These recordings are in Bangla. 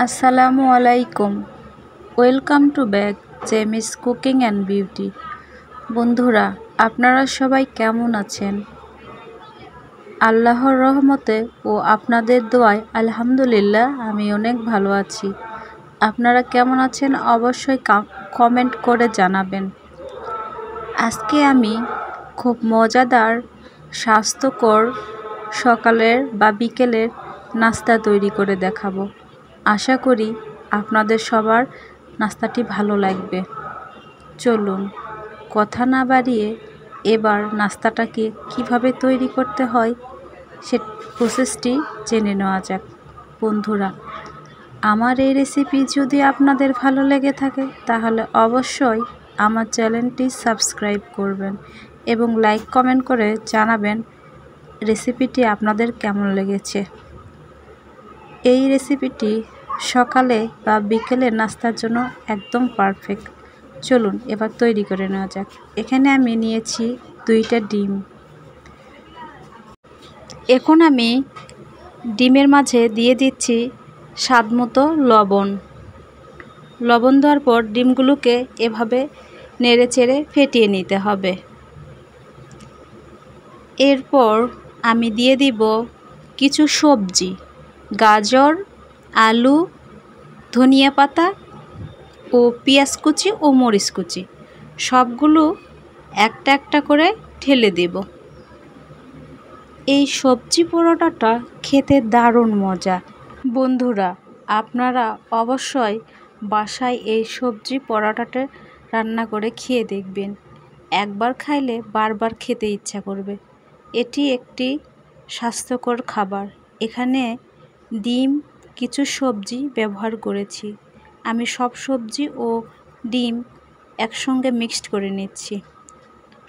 আসসালামু আলাইকুম। Welcome to back Jemi's cooking and beauty. বন্ধুরা, আপনারা সবাই কেমন আছেন? আল্লাহর রহমতে ও আপনাদের দোয়ায় আলহামদুলিল্লাহ আমি অনেক ভালো আছি। আপনারা কেমন আছেন অবশ্যই কমেন্ট করে জানাবেন। আজকে আমি খুব মজাদার, স্বাস্থ্যকর সকালের বা বিকেলের নাস্তা তৈরি করে দেখাবো। আশা করি আপনাদের সবার নাস্তাটি ভালো লাগবে। চলুন কথা না বাড়িয়ে এবার নাস্তাটাকে কিভাবে তৈরি করতে হয় সে প্রসেসটি জেনে নেওয়া যাক। বন্ধুরা, আমার এই রেসিপি যদি আপনাদের ভালো লেগে থাকে তাহলে অবশ্যই আমার চ্যানেলটি সাবস্ক্রাইব করবেন এবং লাইক কমেন্ট করে জানাবেন রেসিপিটি আপনাদের কেমন লেগেছে। এই রেসিপিটি সকালে বা বিকেলে নাস্তার জন্য একদম পারফেক্ট। চলুন এবার তৈরি করে নেওয়া যাক। এখানে আমি নিয়েছি 2টা ডিম। এখন আমি ডিমের মাঝে দিয়ে দিচ্ছি স্বাদমতো লবণ। লবণ দেওয়ার পর ডিমগুলোকে এভাবে নেড়েচেড়ে ফেটিয়ে নিতে হবে। এরপর আমি দিয়ে দিব কিছু সবজি, গাজর, আলু, ধনিয়া পাতা ও পেঁয়াজ কুচি ও মরিচ কুচি, সবগুলো একটা একটা করে ঢেলে দেব। এই সবজি পরোটাটা খেতে দারুণ মজা। বন্ধুরা, আপনারা অবশ্যই বাসায় এই সবজি পরোটাটা রান্না করে খেয়ে দেখবেন। একবার খাইলে বারবার খেতে ইচ্ছা করবে। এটি একটি স্বাস্থ্যকর খাবার। এখানে ডিম, কিছু সবজি ব্যবহার করেছি। আমি সব সবজি ও ডিম একসঙ্গে মিক্সড করে নিচ্ছি।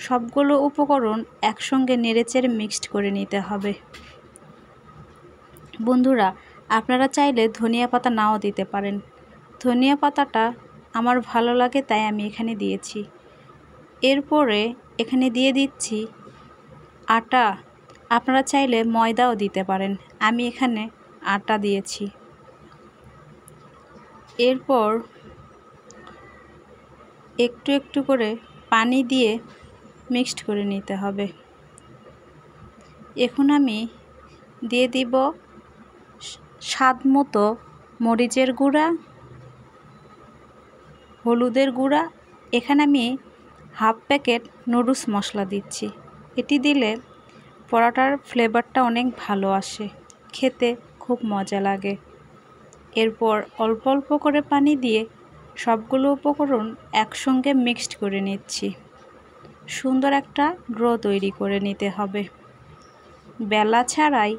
সবগুলো উপকরণ একসঙ্গে নেড়েচেড়ে মিক্সড করে নিতে হবে। বন্ধুরা, আপনারা চাইলে ধনিয়া পাতা নাও দিতে পারেন। ধনিয়া পাতাটা আমার ভালো লাগে তাই আমি এখানে দিয়েছি। এরপরে এখানে দিয়ে দিচ্ছি আটা। আপনারা চাইলে ময়দাও দিতে পারেন, আমি এখানে আটা দিয়েছি। এরপর একটু একটু করে পানি দিয়ে মিক্সড করে নিতে হবে। এখন আমি দিয়ে দিব স্বাদ মতো মরিচের গুঁড়া, হলুদের গুঁড়া। এখানে আমি হাফ প্যাকেট নুডলস মশলা দিচ্ছি। এটি দিলে পরোটার ফ্লেভারটা অনেক ভালো আসে, খেতে খুব মজা লাগে। এরপর অল্প অল্প করে পানি দিয়ে সবগুলো উপকরণ একসঙ্গে মিক্সড করে নিচ্ছি। সুন্দর একটা ডো তৈরি করে নিতে হবে। বেলা ছাড়াই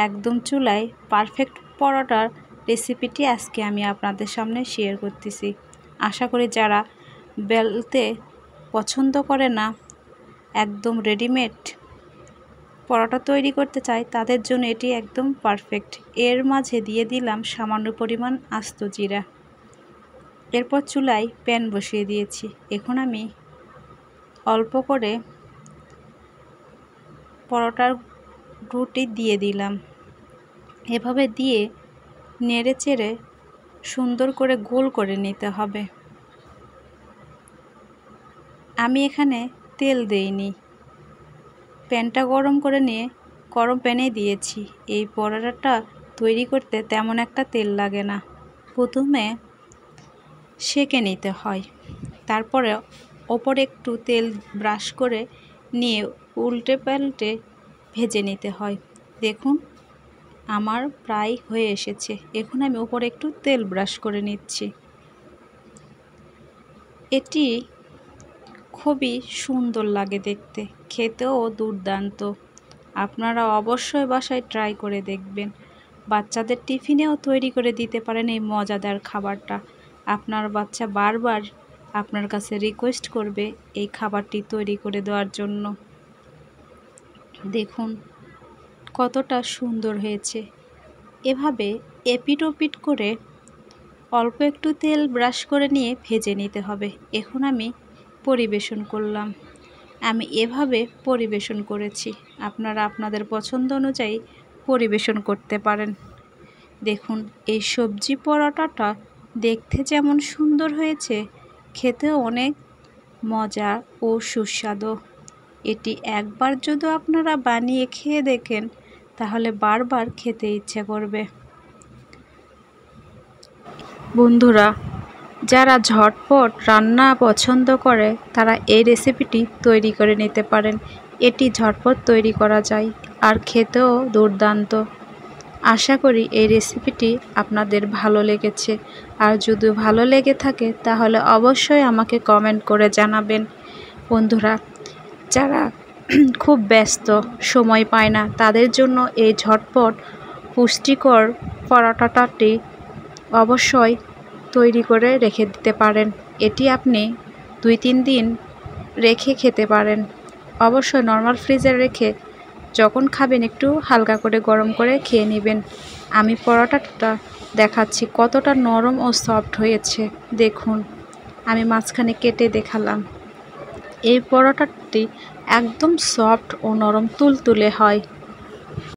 একদম চুলায় পারফেক্ট পরোটার রেসিপিটি আজকে আমি আপনাদের সামনে শেয়ার করতেছি। আশা করি যারা বেলতে পছন্দ করে না, একদম রেডিমেড পরোটা তৈরি করতে চায়, তাদের জন্য এটি একদম পারফেক্ট। এর মাঝে দিয়ে দিলাম সামান্য পরিমাণ আস্ত জিরা। এরপর চুলায় প্যান বসিয়ে দিয়েছি। এখন আমি অল্প করে পরোটার রুটি দিয়ে দিলাম। এভাবে দিয়ে নেড়ে চেড়ে সুন্দর করে গোল করে নিতে হবে। আমি এখানে তেল দেইনি, প্যানটা গরম করে নিয়ে গরম প্যানে দিয়েছি। এই পরোটাটা তৈরি করতে তেমন একটা তেল লাগে না। প্রথমে সেঁকে নিতে হয়, তারপরে ওপরে একটু তেল ব্রাশ করে নিয়ে উল্টে পাল্টে ভেজে নিতে হয়। দেখুন আমার প্রায় হয়ে এসেছে। এখন আমি ওপরে একটু তেল ব্রাশ করে নিচ্ছি। এটি খুবই সুন্দর লাগে দেখতে, খেতেও দুর্দান্ত। আপনারা অবশ্যই বাসায় ট্রাই করে দেখবেন। বাচ্চাদের টিফিনেও তৈরি করে দিতে পারেন এই মজাদার খাবারটা। আপনার বাচ্চা বারবার আপনার কাছে রিকোয়েস্ট করবে এই খাবারটি তৈরি করে দেওয়ার জন্য। দেখুন কতটা সুন্দর হয়েছে। এভাবে এপিট ওপিট করে অল্প একটু তেল ব্রাশ করে নিয়ে ভেজে নিতে হবে। এখন আমি পরিবেশন করলাম। আমি এভাবে পরিবেশন করেছি। আপনারা আপনাদের পছন্দ অনুযায়ী পরিবেশন করতে পারেন। দেখুন এই সবজি পরোটাটা দেখতে যেমন সুন্দর হয়েছে, খেতেও অনেক মজা ও সুস্বাদু। এটি একবার যদি আপনারা বানিয়ে খেয়ে দেখেন তাহলে বারবার খেতে ইচ্ছে করবে। বন্ধুরা, যারা ঝটপট রান্না পছন্দ করে তারা এই রেসিপিটি তৈরি করে নিতে পারেন। এটি ঝটপট তৈরি করা যায় আর খেতেও দুর্দান্ত। আশা করি এই রেসিপিটি আপনাদের ভালো লেগেছে। আর যদি ভালো লেগে থাকে তাহলে অবশ্যই আমাকে কমেন্ট করে জানাবেন। বন্ধুরা, যারা খুব ব্যস্ত, সময় পায় না, তাদের জন্য এই ঝটপট পুষ্টিকর পরোটাটি অবশ্যই তৈরি করে রেখে দিতে পারেন। এটি আপনি 2-3 দিন রেখে খেতে পারেন। অবশ্যই নর্মাল ফ্রিজে রেখে যখন খাবেন একটু হালকা করে গরম করে খেয়ে নেবেন। আমি পরোটাটা দেখাচ্ছি কতটা নরম ও সফট হয়েছে। দেখুন, আমি মাঝখানে কেটে দেখালাম। এই পরোটাটি একদম সফট ও নরম তুলতুলে হয়।